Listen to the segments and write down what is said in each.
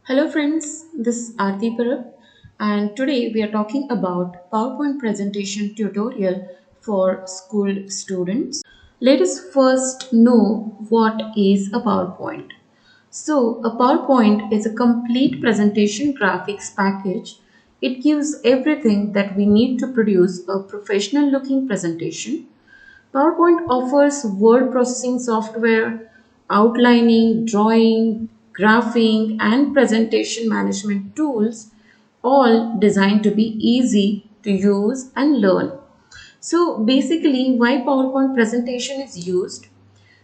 Hello friends, this is Aarti Parab and today we are talking about PowerPoint presentation tutorial for school students. Let us first know what is a PowerPoint. So a PowerPoint is a complete presentation graphics package. It gives everything that we need to produce a professional looking presentation. PowerPoint offers word processing software, outlining, drawing, graphing, and presentation management tools, all designed to be easy to use and learn. So, basically, why PowerPoint presentation is used?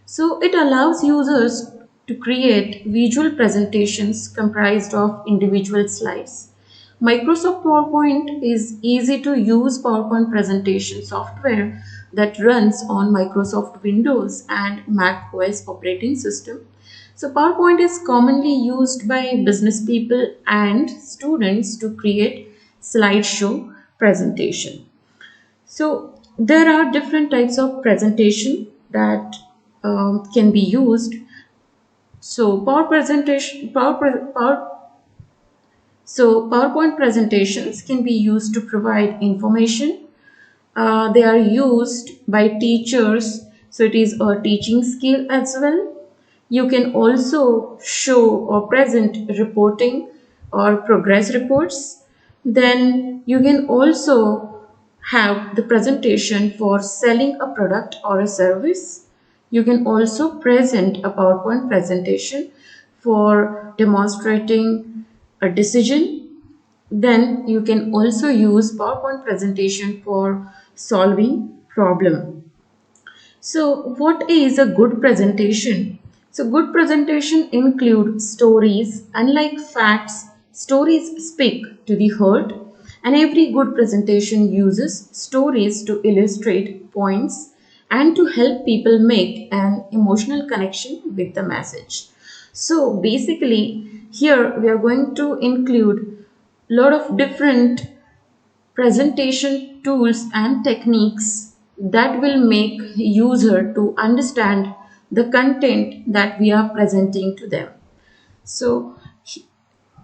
So it allows users to create visual presentations comprised of individual slides. Microsoft PowerPoint is easy to use PowerPoint presentation software that runs on Microsoft Windows and Mac OS operating system. So PowerPoint is commonly used by business people and students to create slideshow presentation. So there are different types of presentation that can be used. So PowerPoint presentations can be used to provide information. They are used by teachers, so it is a teaching skill as well. You can also show or present reporting or progress reports. Then you can also have the presentation for selling a product or a service. You can also present a PowerPoint presentation for demonstrating a decision. Then you can also use PowerPoint presentation for solving problem. So what is a good presentation? So good presentation include stories. Unlike facts, stories speak to the heart, and every good presentation uses stories to illustrate points and to help people make an emotional connection with the message. So basically here we are going to include lot of different presentation tools and techniques that will make user to understand the content that we are presenting to them. So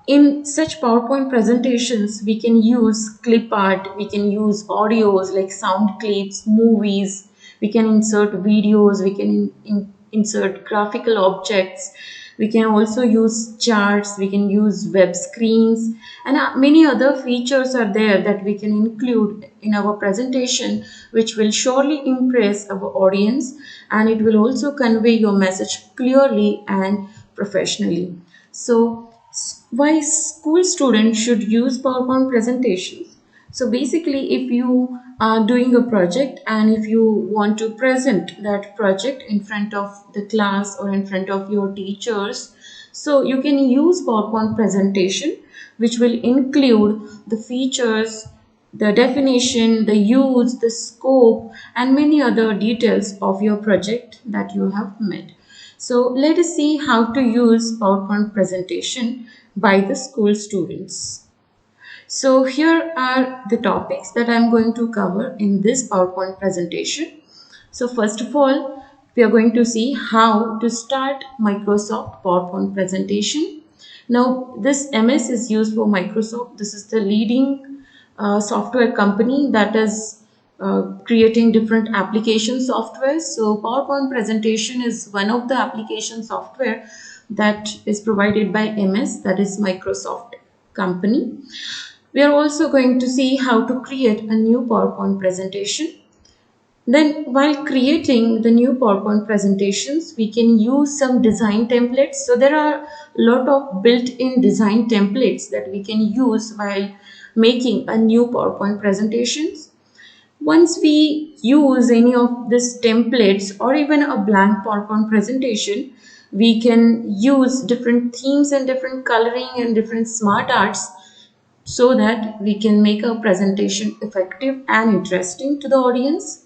in such PowerPoint presentations, we can use clip art, we can use audios like sound clips, movies, we can insert videos, we can insert graphical objects, we can also use charts, we can use web screens, and many other features are there that we can include in our presentation, which will surely impress our audience and it will also convey your message clearly and professionally. So, why school students should use PowerPoint presentations? So basically, if you are doing a project and if you want to present that project in front of the class or in front of your teachers, so you can use PowerPoint presentation, which will include the features, the definition, the use, the scope, and many other details of your project that you have made. So let us see how to use PowerPoint presentation by the school students. So here are the topics that I'm going to cover in this PowerPoint presentation. So first of all, we are going to see how to start Microsoft PowerPoint presentation. Now this MS is used for Microsoft. This is the leading software company that is creating different application software. So PowerPoint presentation is one of the application software that is provided by MS, that is Microsoft company. We are also going to see how to create a new PowerPoint presentation. Then while creating the new PowerPoint presentations, we can use some design templates. So there are a lot of built-in design templates that we can use while making a new PowerPoint presentations. Once we use any of these templates or even a blank PowerPoint presentation, we can use different themes and different coloring and different smart arts so that we can make our presentation effective and interesting to the audience.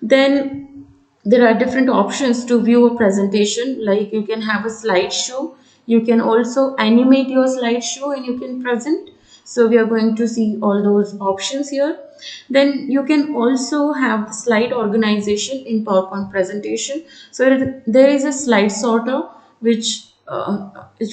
Then there are different options to view a presentation, like you can have a slideshow, you can also animate your slideshow and you can present. So we are going to see all those options here. Then you can also have slide organization in PowerPoint presentation. So there is a slide sorter which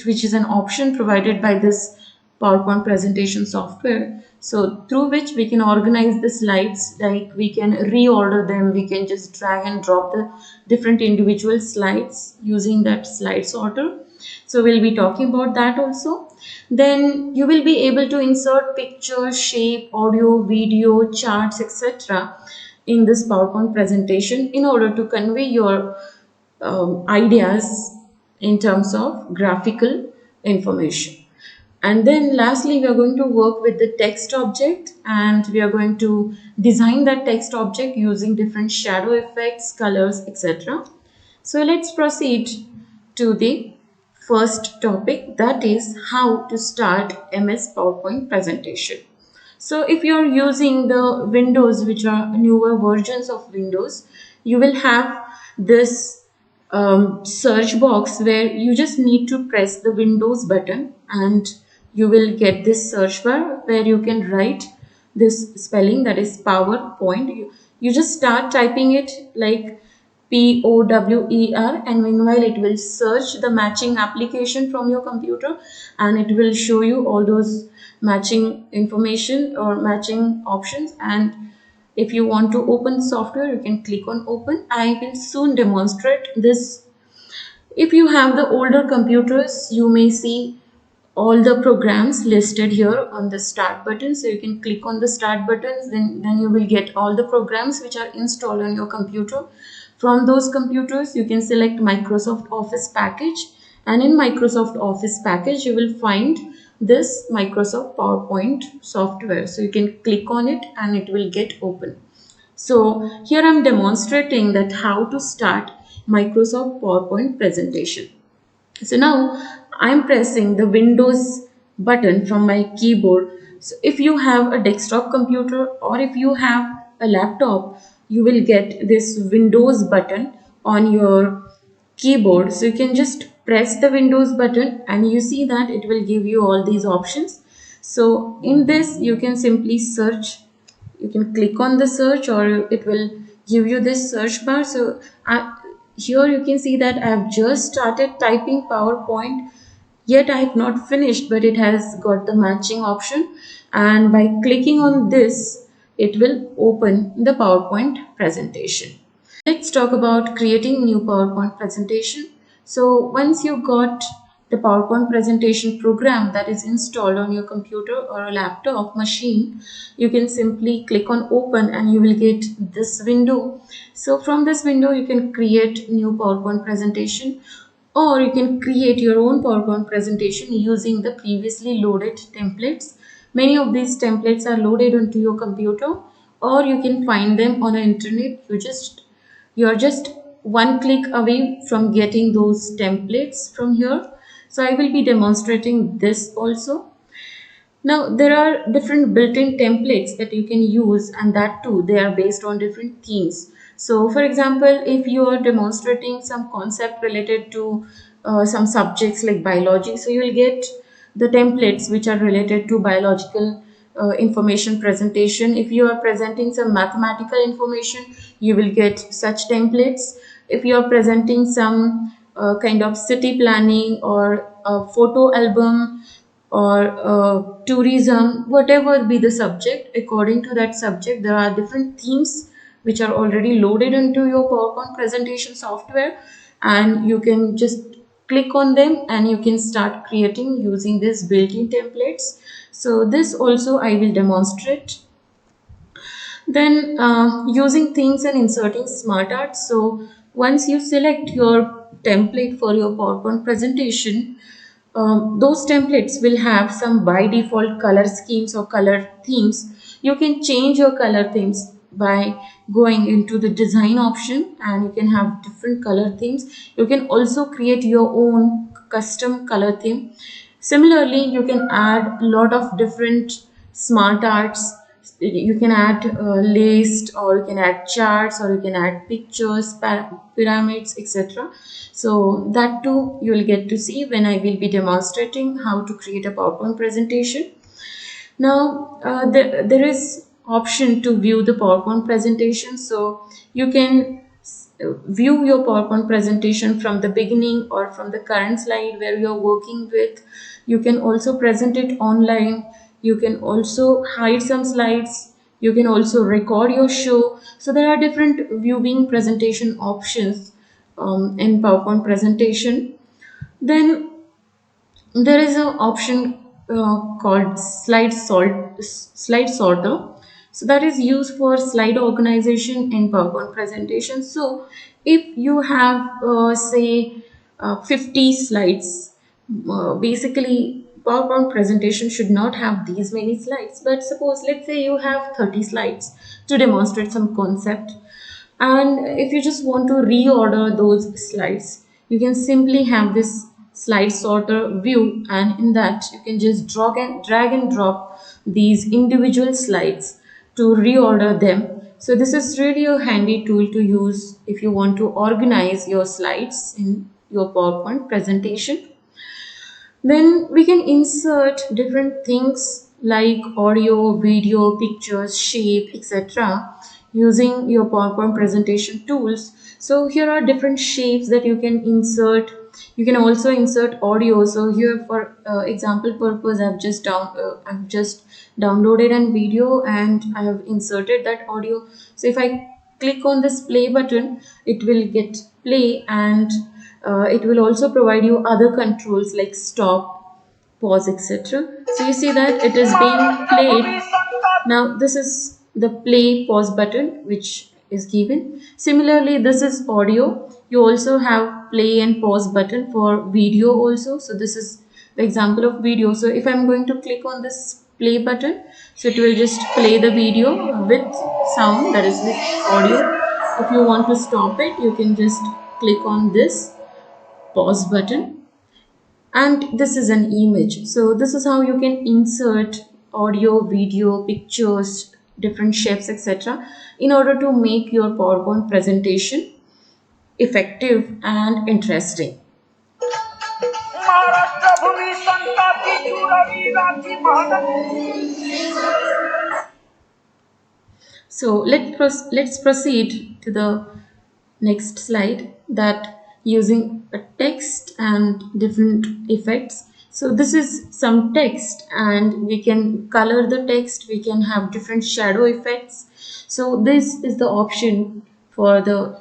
which is an option provided by this PowerPoint presentation software. So through which we can organize the slides, like we can reorder them, we can just drag and drop the different individual slides using that slide sorter. So we'll be talking about that also. Then you will be able to insert pictures, shape, audio, video, charts, etc. in this PowerPoint presentation in order to convey your ideas in terms of graphical information. And then lastly, we are going to work with the text object, and we are going to design that text object using different shadow effects, colors, etc. So let's proceed to the first topic, that is how to start MS PowerPoint presentation. So if you're using the Windows, which are newer versions of Windows, you will have this search box where you just need to press the Windows button and you will get this search bar where you can write this spelling, that is PowerPoint. You just start typing it like POWER, and meanwhile it will search the matching application from your computer and it will show you all those matching information or matching options. And if you want to open software, you can click on open. I will soon demonstrate this. If you have the older computers, you may see all the programs listed here on the start button. So you can click on the start buttons, then you will get all the programs which are installed on your computer. From those computers, you can select Microsoft Office package, and in Microsoft Office package, you will find this Microsoft PowerPoint software. So you can click on it and it will get open. So here I'm demonstrating that how to start Microsoft PowerPoint presentation. So now I'm pressing the Windows button from my keyboard. So if you have a desktop computer or if you have a laptop, you will get this Windows button on your keyboard. So you can just press the Windows button and you see that it will give you all these options. So in this you can simply search, you can click on the search or it will give you this search bar. So here you can see that I have just started typing PowerPoint, yet I have not finished, but it has got the matching option, and by clicking on this it will open the PowerPoint presentation. Let's talk about creating new PowerPoint presentation. So once you got the PowerPoint presentation program that is installed on your computer or a laptop machine, you can simply click on open and you will get this window. So from this window you can create new PowerPoint presentation, or you can create your own PowerPoint presentation using the previously loaded templates. Many of these templates are loaded onto your computer, or you can find them on the internet. You're just one click away from getting those templates from here. So I will be demonstrating this also. Now there are different built-in templates that you can use, and that too they are based on different themes. So for example, if you are demonstrating some concept related to some subjects like biology, so you will get the templates which are related to biological information presentation. If you are presenting some mathematical information, you will get such templates. If you are presenting some kind of city planning or a photo album or tourism, whatever be the subject, according to that subject there are different themes which are already loaded into your PowerPoint presentation software, and you can just click on them and you can start creating using these built-in templates. So this also I will demonstrate. Then using things and inserting smart art. So once you select your template for your PowerPoint presentation, those templates will have some by default color schemes or color themes. You can change your color themes by going into the design option and you can have different color themes. You can also create your own custom color theme. Similarly, you can add a lot of different smart arts. You can add list, or you can add charts, or you can add pictures, pyramids, etc. So that too you will get to see when I will be demonstrating how to create a PowerPoint presentation. Now there is option to view the PowerPoint presentation. So you can view your PowerPoint presentation from the beginning or from the current slide where you're working with. You can also present it online. You can also hide some slides. You can also record your show. So there are different viewing presentation options in PowerPoint presentation. Then there is an option called slide sorter. So that is used for slide organization in PowerPoint presentation. So if you have say 50 slides, basically PowerPoint presentation should not have these many slides, but suppose let's say you have 30 slides to demonstrate some concept, and if you just want to reorder those slides, you can simply have this slide sorter view, and in that you can just drag and drop these individual slides to reorder them. So this is really a handy tool to use if you want to organize your slides in your PowerPoint presentation. Then we can insert different things like audio, video, pictures, shape, etc. using your PowerPoint presentation tools. So here are different shapes that you can insert. You can also insert audio. So here for example purpose, I've just downloaded a video and I have inserted that audio. So if I click on this play button, it will get play, and it will also provide you other controls like stop, pause, etc. So you see that it is being played. Now this is the play pause button which is given. Similarly, this is audio. You also have play and pause button for video also. So this is the example of video. So if I'm going to click on this play button, so it will just play the video with sound, that is with audio. If you want to stop it, you can just click on this pause button, and this is an image. So this is how you can insert audio, video, pictures, different shapes, etc. in order to make your PowerPoint presentation effective and interesting. So let's proceed to the next slide, that using a text and different effects. So this is some text and we can color the text, we can have different shadow effects. So this is the option for the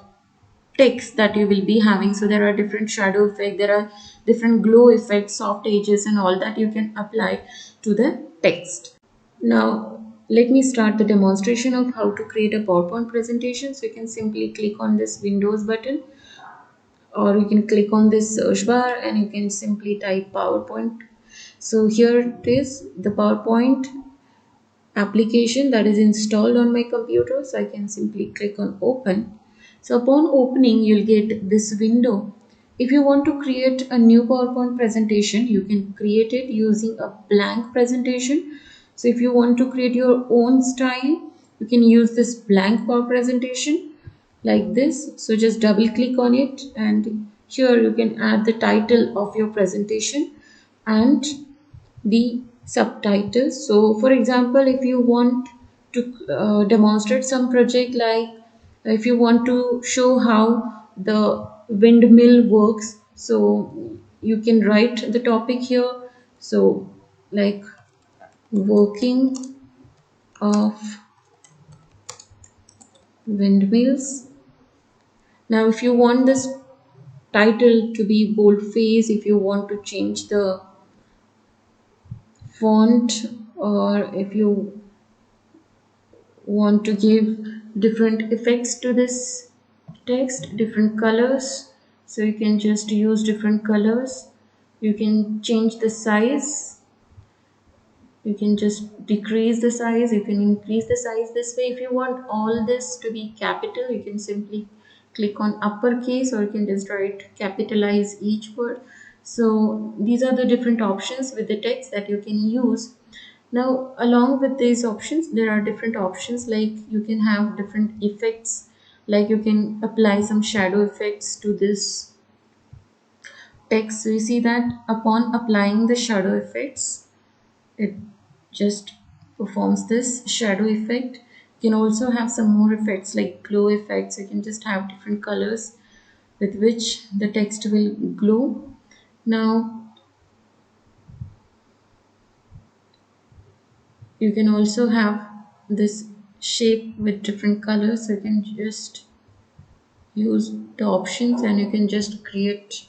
text that you will be having. So there are different shadow effect, there are different glow effects, soft edges and all that you can apply to the text. Now let me start the demonstration of how to create a PowerPoint presentation. So you can simply click on this Windows button, or you can click on this search bar and you can simply type PowerPoint. So here it is, the PowerPoint application that is installed on my computer. So I can simply click on open. So upon opening, you'll get this window. If you want to create a new PowerPoint presentation, you can create it using a blank presentation. So if you want to create your own style, you can use this blank power presentation like this. So just double click on it, and here you can add the title of your presentation and the subtitles. So for example, if you want to demonstrate some project, like if you want to show how the windmill works, so you can write the topic here. So like working of windmills. Now if you want this title to be boldface, if you want to change the font, or if you want to give different effects to this text, different colors, so you can just use different colors. You can change the size, you can just decrease the size, you can increase the size this way. If you want all this to be capital, you can simply click on uppercase, or you can just write capitalize each word. So these are the different options with the text that you can use. Now along with these options, there are different options, like you can have different effects, like you can apply some shadow effects to this text. So you see that upon applying the shadow effects, it just performs this shadow effect. You can also have some more effects like glow effects. You can just have different colors with which the text will glow. Now you can also have this shape with different colors. So you can just use the options and you can just create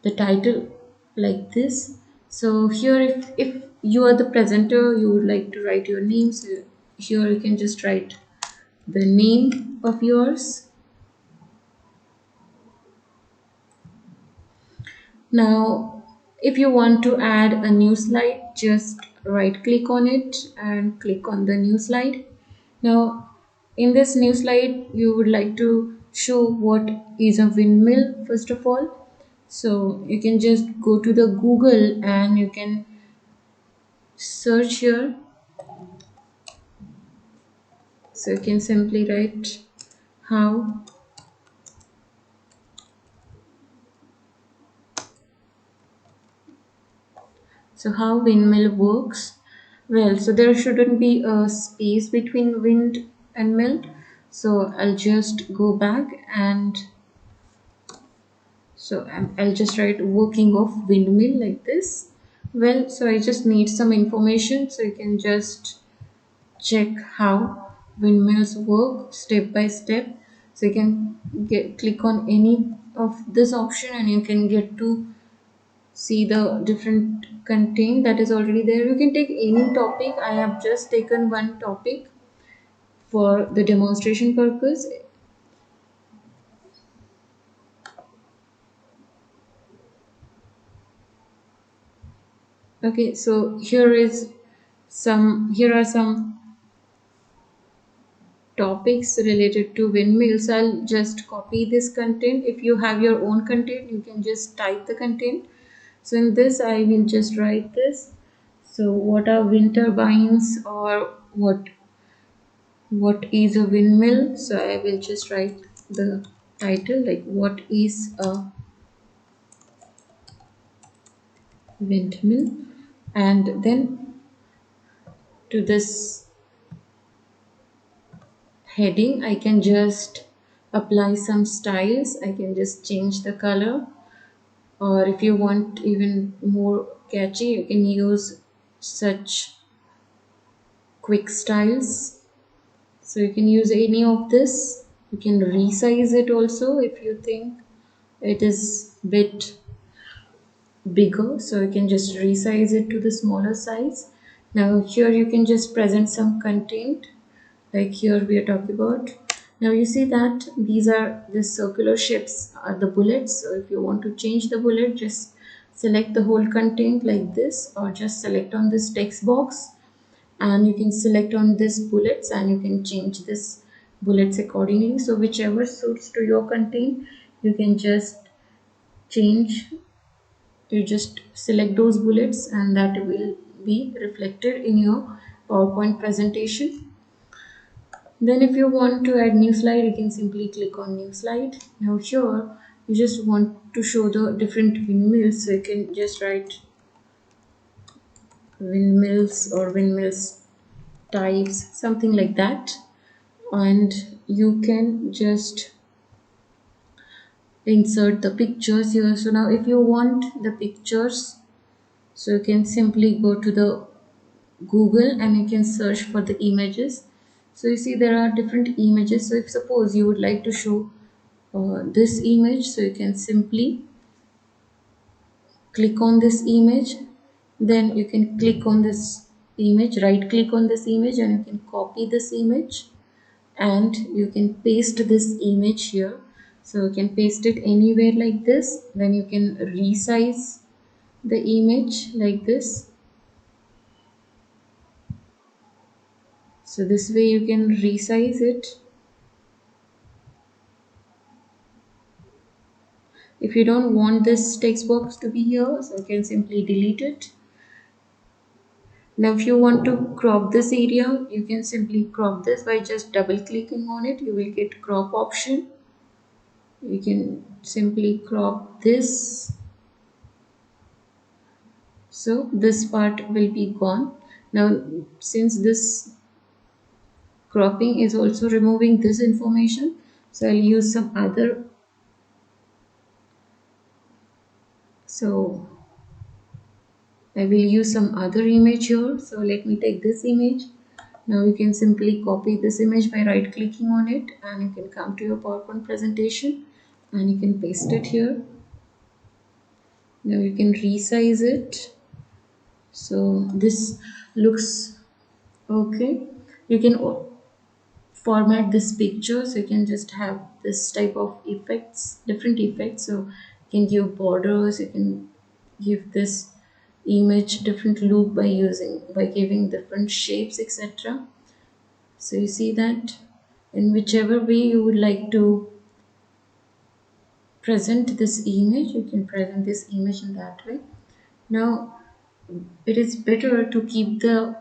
the title like this. So here, if you are the presenter, you would like to write your name. So here you can just write the name of yours. Now, if you want to add a new slide, just right click on it and click on the new slide. Now, in this new slide, you would like to show what is a windmill first of all. So you can just go to the Google and you can search here. So you can simply write how. So how windmill works? Well, so there shouldn't be a space between wind and mill. So I'll just go back and I'll just write working of windmill like this. Well, so I just need some information. So you can just check how windmills work step by step. So you can click on any of this option and you can get to see the different content that is already there. You can take any topic. I have just taken one topic for the demonstration purpose. Okay, so here are some topics related to windmills. I'll just copy this content. If you have your own content, you can just type the content. So in this I will just write this. So what are wind turbines, or what is a windmill? So I will just write the title like what is a windmill, and then to this heading I can just apply some styles. I can just change the color, or if you want even more catchy you can use such quick styles. So you can use any of this. You can resize it also if you think it is bit bigger, so you can just resize it to the smaller size. Now here you can just present some content, like here we are talking about. Now you see that these are the circular shapes are the bullets. So if you want to change the bullet, just select the whole content like this, or just select on this text box and you can select on this bullets and you can change this bullets accordingly. So whichever suits to your content, you can just change. You just select those bullets and that will be reflected in your PowerPoint presentation. Then if you want to add new slide, you can simply click on new slide. Now here you just want to show the different windmills, so you can just write windmills or windmills types, something like that, and you can just insert the pictures here. So now if you want the pictures, so you can simply go to the Google and you can search for the images. So you see there are different images. So if suppose you would like to show this image, so you can simply click on this image. Then you can click on this image, right click on this image and you can copy this image and you can paste this image here. So you can paste it anywhere like this. Then you can resize the image like this. So this way you can resize it. If you don't want this text box to be here, so you can simply delete it. Now if you want to crop this area, you can simply crop this by just double clicking on it. You will get crop option. You can simply crop this. So this part will be gone. Now since this cropping is also removing this information. So I'll use some other. So I will use some other image here. So let me take this image. Now you can simply copy this image by right clicking on it, and you can come to your PowerPoint presentation and you can paste it here. Now you can resize it. So this looks okay. You can format this picture, so you can just have this type of effects, different effects. So you can give borders, you can give this image different look by giving different shapes, etc. So you see that in whichever way you would like to present this image, you can present this image in that way. Now it is better to keep the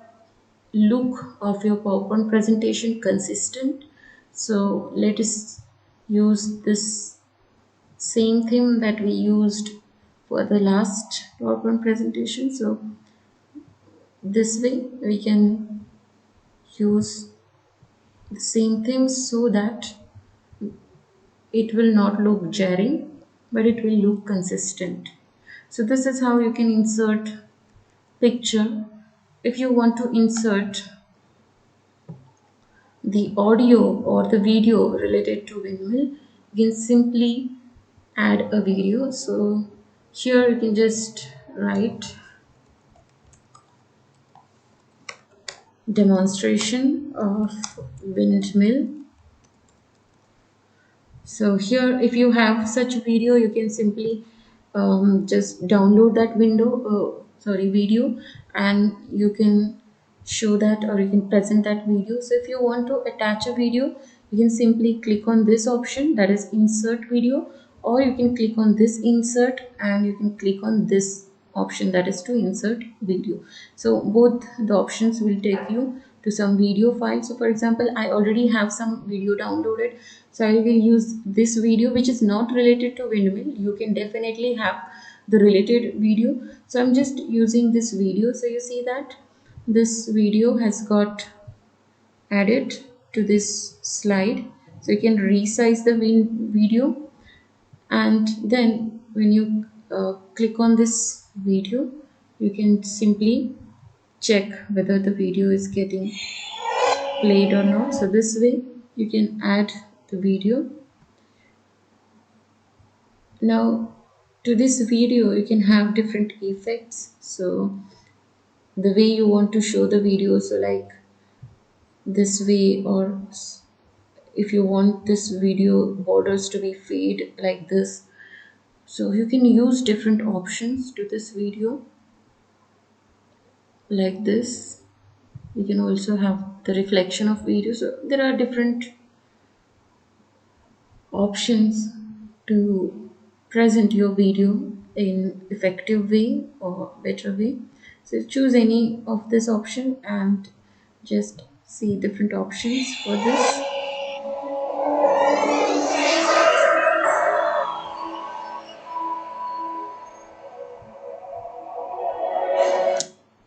look of your PowerPoint presentation consistent. So let us use this same theme that we used for the last PowerPoint presentation. So this way we can use the same theme so that it will not look jarring, but it will look consistent. So this is how you can insert picture. If you want to insert the audio or the video related to windmill, you can simply add a video. So here you can just write demonstration of windmill. So here, if you have such video, you can simply just download that video, and you can show that, or you can present that video. So if you want to attach a video, you can simply click on this option, that is insert video, or you can click on this insert and you can click on this option, that is to insert video. So both the options will take you to some video file. So for example, I already have some video downloaded, so I will use this video which is not related to windmill. You can definitely have the related video, so I'm just using this video. So you see that this video has got added to this slide. So you can resize the video, and then when you click on this video, you can simply check whether the video is getting played or not. So this way you can add the video. Now to this video you can have different effects, so the way you want to show the video, so like this way, or if you want this video borders to be fade like this, so you can use different options to this video like this. You can also have the reflection of video. So there are different options to present your video in effective way or better way. So choose any of this option and just see different options for this.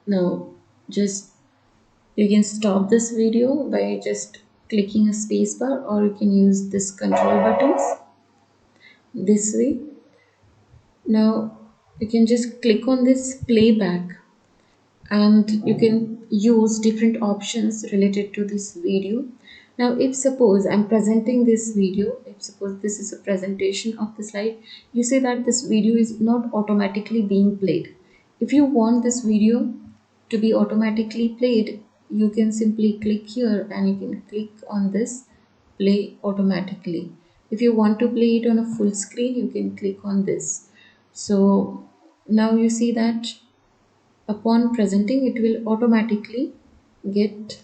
Now just you can stop this video by just clicking a spacebar, or you can use this control buttons this way. Now you can just click on this playback, and you can use different options related to this video. Now if suppose I'm presenting this video, if suppose this is a presentation of the slide, you say that this video is not automatically being played. If you want this video to be automatically played, you can simply click here and you can click on this play automatically. If you want to play it on a full screen, you can click on this. So now you see that upon presenting it will automatically get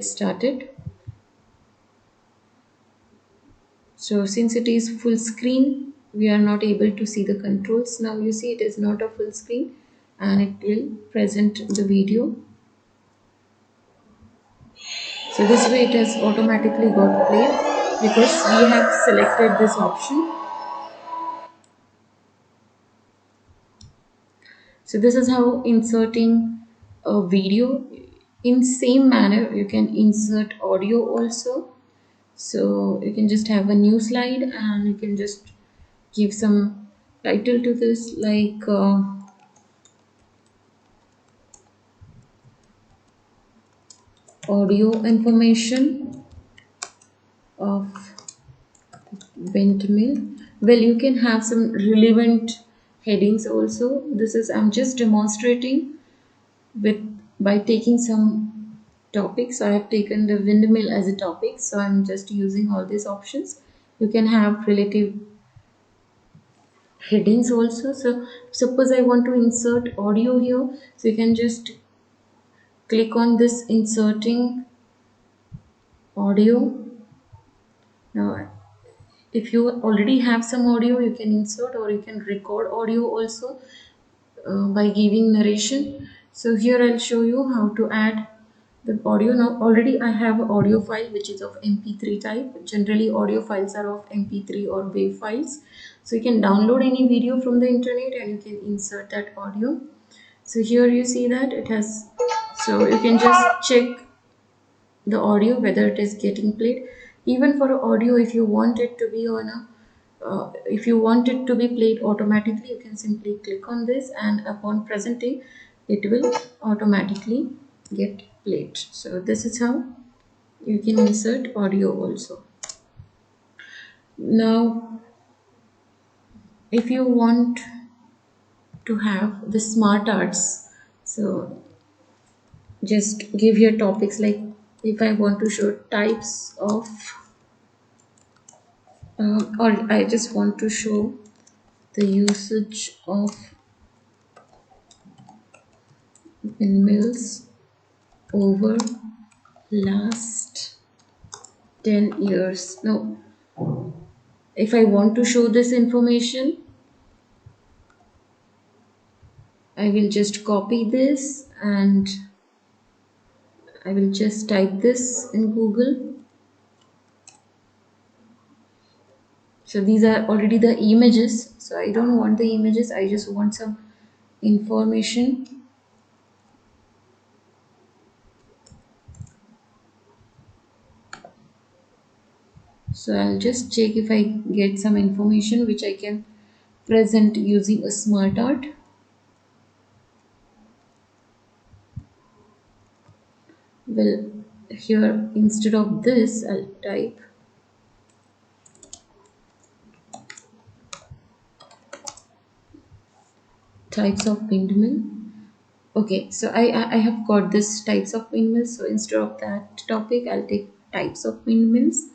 started. So since it is full screen, we are not able to see the controls. Now you see it is not a full screen and it will present the video. So this way it has automatically got played because we have selected this option. So this is how inserting a video In same manner, you can insert audio also. So you can just have a new slide and you can just give some title to this, like audio information of windmill. Well, you can have some relevant headings also. This is, I'm just demonstrating with by taking some topics. I have taken the windmill as a topic, so I'm just using all these options. You can have relative headings also. So suppose I want to insert audio here, so you can just click on this inserting audio. Now if you already have some audio, you can insert, or you can record audio also by giving narration. So here I'll show you how to add the audio. Now already I have an audio file which is of mp3 type. Generally audio files are of mp3 or wave files. So you can download any video from the internet and you can insert that audio. So here you see that it has, so you can just check the audio whether it is getting played. Even for audio, if you want it to be on a if you want it to be played automatically, you can simply click on this and upon presenting it will automatically get played. So this is how you can insert audio also. Now if you want to have the smart arts, so just give your topics, like if I want to show types of or I just want to show the usage of windmills over last 10 years. Now if I want to show this information, I will just copy this and I will just type this in Google. So these are already the images, so I don't want the images, I just want some information. So I'll just check if I get some information which I can present using a smart art. Well, here instead of this I'll type types of windmill. Okay, so I have got this types of windmills. So instead of that topic, I'll take types of windmills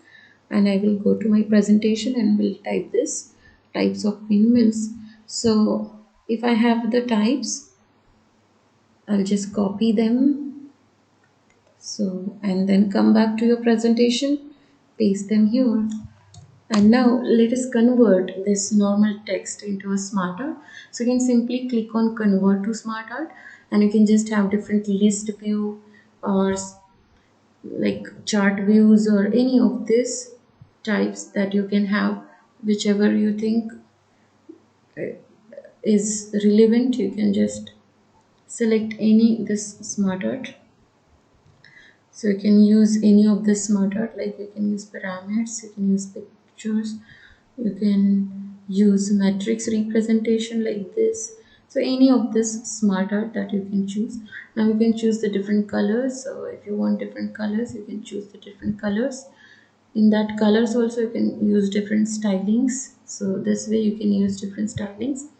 and I will go to my presentation and will type this types of windmills. So if I have the types, I'll just copy them. So and then come back to your presentation, paste them here. And now let us convert this normal text into a smart art. So you can simply click on convert to smart art and you can just have different list view or like chart views or any of these types that you can have, whichever you think is relevant. You can just select any this smart art. So you can use any of the smart art, like you can use pyramids, you can use pictures, you can use matrix representation like this. So any of this smart art that you can choose. Now you can choose the different colors. So if you want different colors, you can choose the different colors. In that colors also you can use different stylings. So this way you can use different stylings.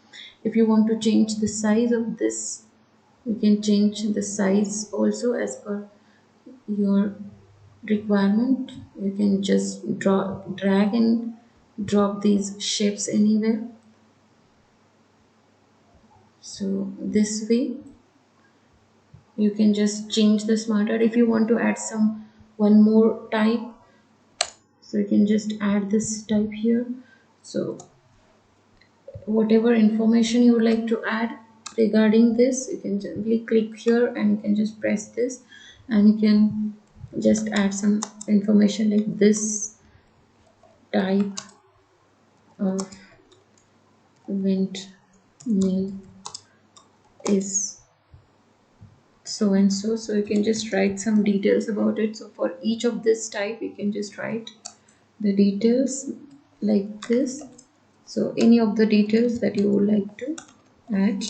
If you want to change the size of this, you can change the size also as per your requirement. You can just drag and drop these shapes anywhere. So this way you can just change the smarter. If you want to add some one more type, so you can just add this type here. So whatever information you would like to add regarding this, you can simply click here and you can just press this and you can just add some information like this type of windmill is so and so. So you can just write some details about it. So for each of this type you can just write the details like this. So any of the details that you would like to add.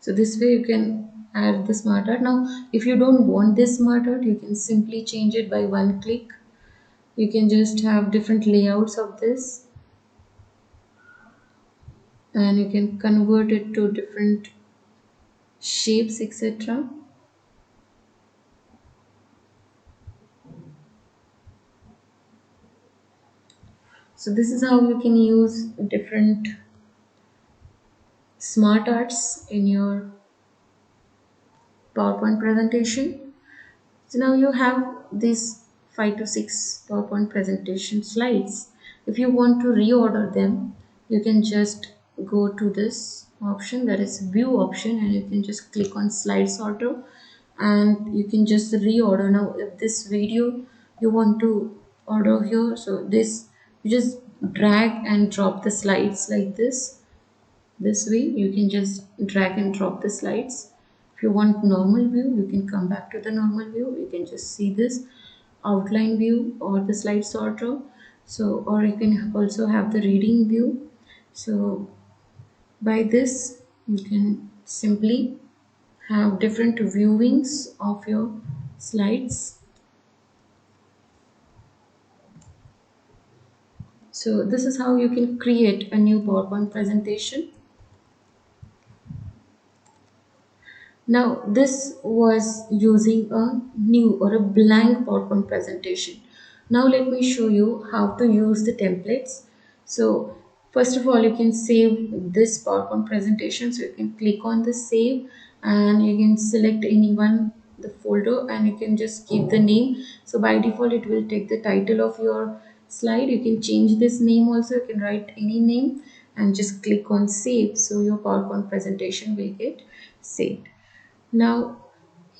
So this way you can add the smart art. Now if you don't want this smart art, you can simply change it by one click. You can just have different layouts of this, and you can convert it to different shapes, etc. So this is how you can use different smart arts in your PowerPoint presentation. So now you have these 5 to 6 PowerPoint presentation slides. If you want to reorder them, you can just go to this option, that is view option, and you can just click on slide sorter and you can just reorder. Now if this video you want to order here, so this you just drag and drop the slides like this way. You can just drag and drop the slides. If you want normal view, you can come back to the normal view. You can just see this outline view or the slide sorter. So or you can also have the reading view. So by this you can simply have different viewings of your slides. So this is how you can create a new PowerPoint presentation. Now this was using a new or a blank PowerPoint presentation. Now let me show you how to use the templates. So first of all, you can save this PowerPoint presentation. So you can click on the save and you can select any one the folder and you can just give the name. So by default it will take the title of your slide. You can change this name also. You can write any name and just click on save. So your PowerPoint presentation will get saved. Now,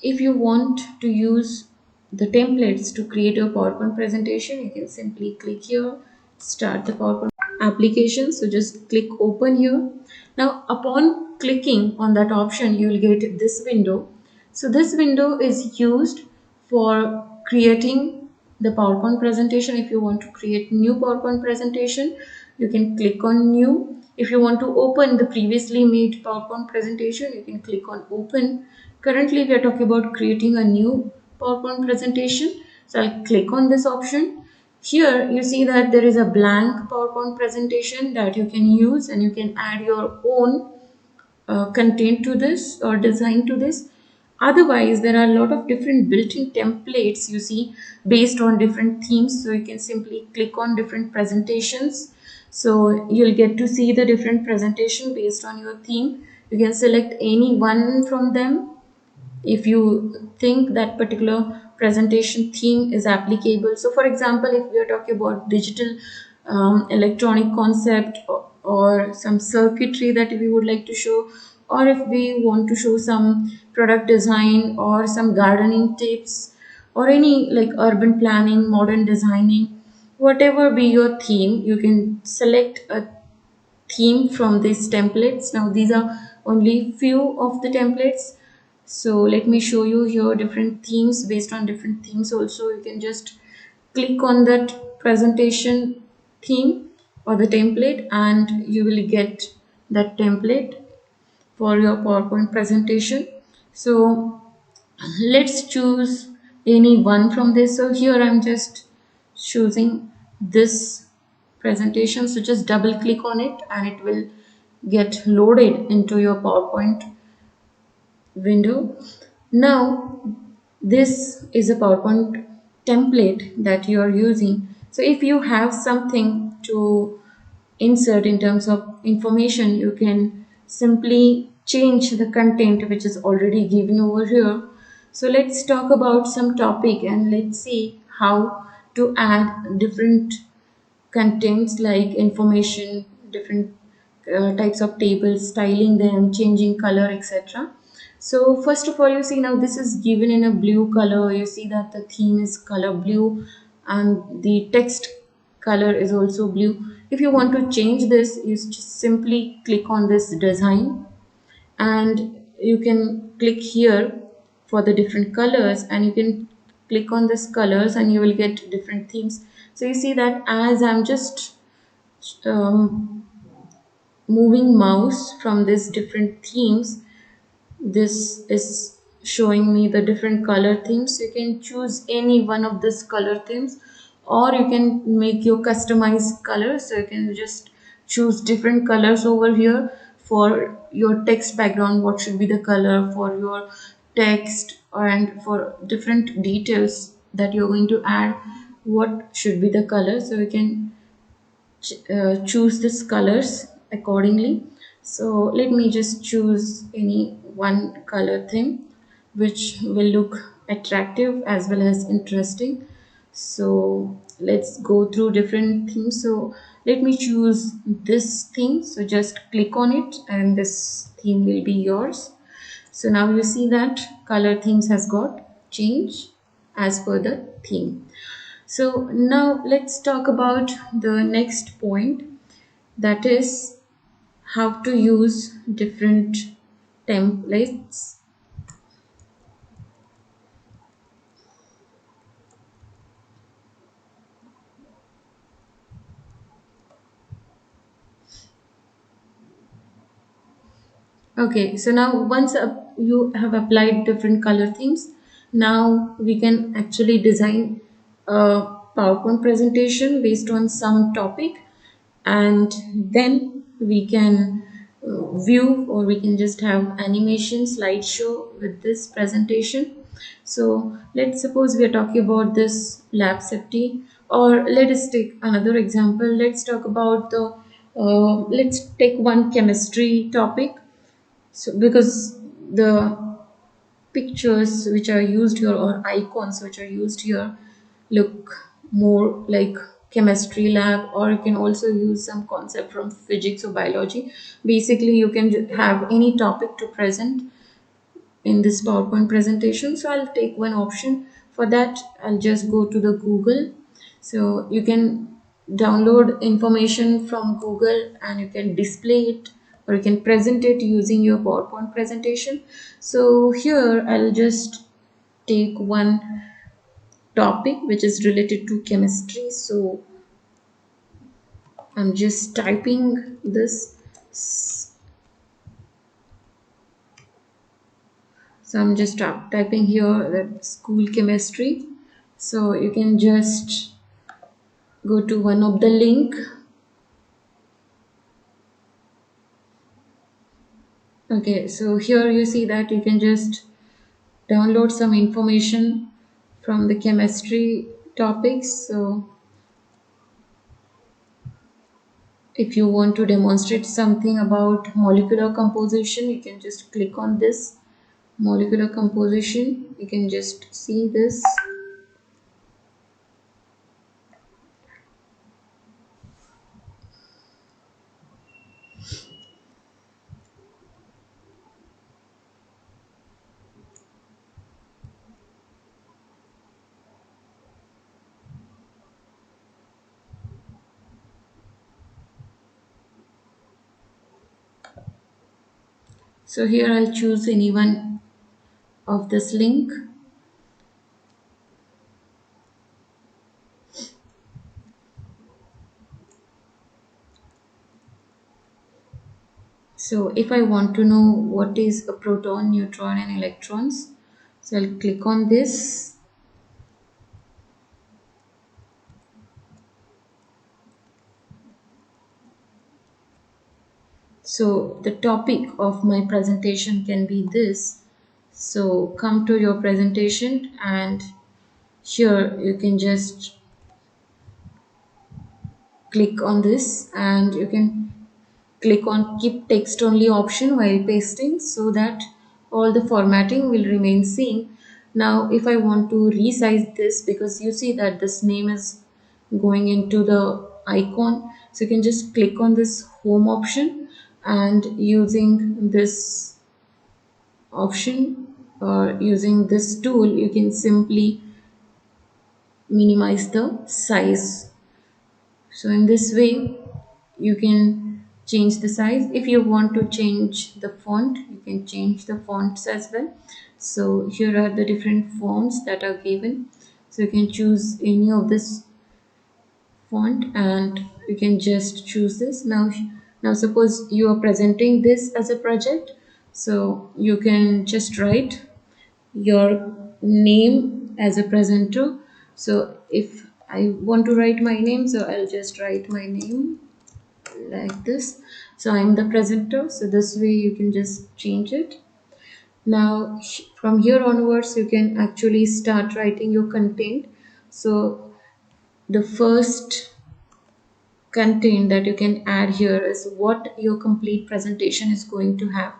if you want to use the templates to create a PowerPoint presentation, you can simply click here, start the PowerPoint application. So just click open here. Now, upon clicking on that option, you will get this window. So this window is used for creating the PowerPoint presentation. If you want to create new PowerPoint presentation, you can click on new. If you want to open the previously made PowerPoint presentation, you can click on open. Currently, we are talking about creating a new PowerPoint presentation. So I'll click on this option. Here you see that there is a blank PowerPoint presentation that you can use and you can add your own content to this or design to this. Otherwise, there are a lot of different built-in templates you see based on different themes. So you can simply click on different presentations. So you'll get to see the different presentation based on your theme. You can select any one from them if you think that particular presentation theme is applicable. So for example, if we are talking about digital electronic concept or some circuitry that we would like to show, or if we want to show some product design or some gardening tips or any like urban planning, modern designing, whatever be your theme, you can select a theme from these templates. Now these are only few of the templates. So let me show you here different themes. Based on different themes also, you can just click on that presentation theme or the template and you will get that template for your PowerPoint presentation. So let's choose any one from this. So here I'm just choosing this presentation. So just double click on it and it will get loaded into your PowerPoint window. Now this is a PowerPoint template that you are using. So if you have something to insert in terms of information, you can simply change the content which is already given over here. So let's talk about some topic and let's see how to add different contents like information, different types of tables, styling them, changing color, etc. So first of all, you see now this is given in a blue color. You see that the theme is color blue and the text color is also blue. If you want to change this, you just simply click on this design, and you can click here for the different colors, and you can click on this colors and you will get different themes. So you see that as I'm just moving mouse from these different themes, this is showing me the different color themes. You can choose any one of these color themes, or you can make your customized colors. So you can just choose different colors over here for your text background. What should be the color for your text, and for different details that you're going to add, what should be the color. So you can choose these colors accordingly. So let me just choose any one color theme which will look attractive as well as interesting. So let's go through different themes. So let me choose this theme. So just click on it and this theme will be yours. So now you see that color themes has got change as per the theme. So now let's talk about the next point, that is how to use different templates. Okay, so now once you have applied different color themes, now we can actually design a PowerPoint presentation based on some topic, and then we can view, or we can just have animation slideshow with this presentation. So let's suppose we are talking about this lab safety, or let us take another example. Let's talk about the let's take one chemistry topic. So because the pictures which are used here, or icons which are used here, look more like chemistry lab, or you can also use some concept from physics or biology. Basically you can have any topic to present in this PowerPoint presentation. So I'll take one option. For that, I'll just go to the Google. So you can download information from Google and you can display it, or you can present it using your PowerPoint presentation. So here I'll just take one topic which is related to chemistry. So I'm just typing this. So I'm just typing here that school chemistry. So you can just go to one of the link. Okay, so here you see that you can just download some information from the chemistry topics. So if you want to demonstrate something about molecular composition, you can just click on this molecular composition. You can just see this. So here I'll choose any one of this link. So if I want to know what is a proton, neutron and electrons, so I'll click on this. So the topic of my presentation can be this. So come to your presentation, and here you can just click on this, and you can click on keep text only option while pasting, so that all the formatting will remain same. Now if I want to resize this, because you see that this name is going into the icon, so you can just click on this home option, and using this option or using this tool, you can simply minimize the size So in this way, you can change the size. If you want to change the font, you can change the fonts as well. So here are the different fonts that are given. So you can choose any of this font and you can just choose this. Now suppose you are presenting this as a project. So you can just write your name as a presenter. So if I want to write my name, so I'll just write my name like this. So I'm the presenter, so this way you can just change it. Now from here onwards you can actually start writing your content. So the first content that you can add here is what your complete presentation is going to have.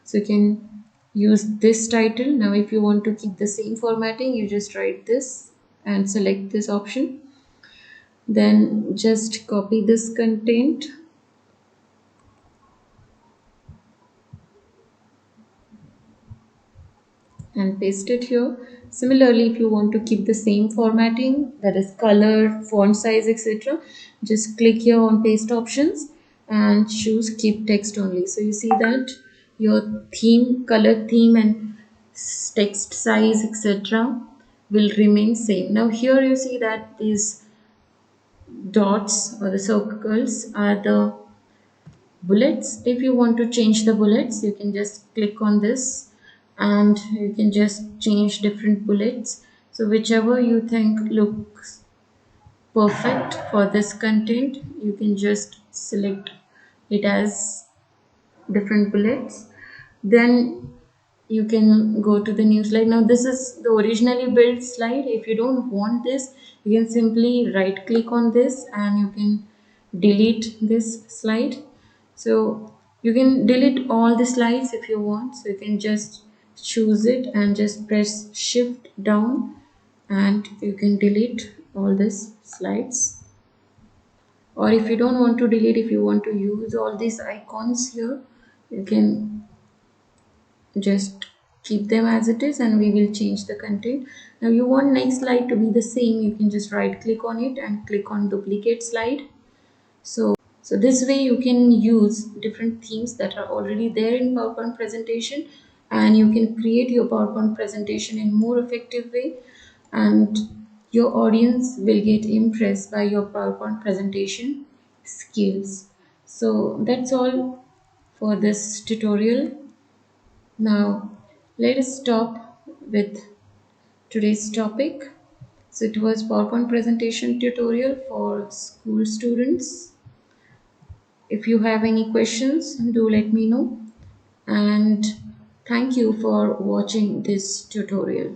So you can use this title. Now if you want to keep the same formatting, you just write this and select this option, then just copy this content and paste it here. Similarly, if you want to keep the same formatting, that is color, font size, etc., just click here on paste options and choose keep text only. So you see that your theme, color theme and text size, etc., will remain same. Now here you see that these dots or the circles are the bullets. If you want to change the bullets, you can just click on this and you can just change different bullets. So whichever you think looks perfect for this content, you can just select it as different bullets. Then you can go to the new slide. Now this is the originally built slide. If you don't want this, you can simply right click on this and you can delete this slide. So you can delete all the slides if you want. So you can just choose it and just press shift down and you can delete all these slides. Or if you don't want to delete, if you want to use all these icons here, you can just keep them as it is and we will change the content. Now you want next slide to be the same, you can just right click on it and click on duplicate slide. So this way you can use different themes that are already there in PowerPoint presentation and you can create your PowerPoint presentation in more effective way and your audience will get impressed by your PowerPoint presentation skills. So that's all for this tutorial. Now, let us stop with today's topic. So, it was PowerPoint presentation tutorial for school students. If you have any questions, do let me know. And thank you for watching this tutorial.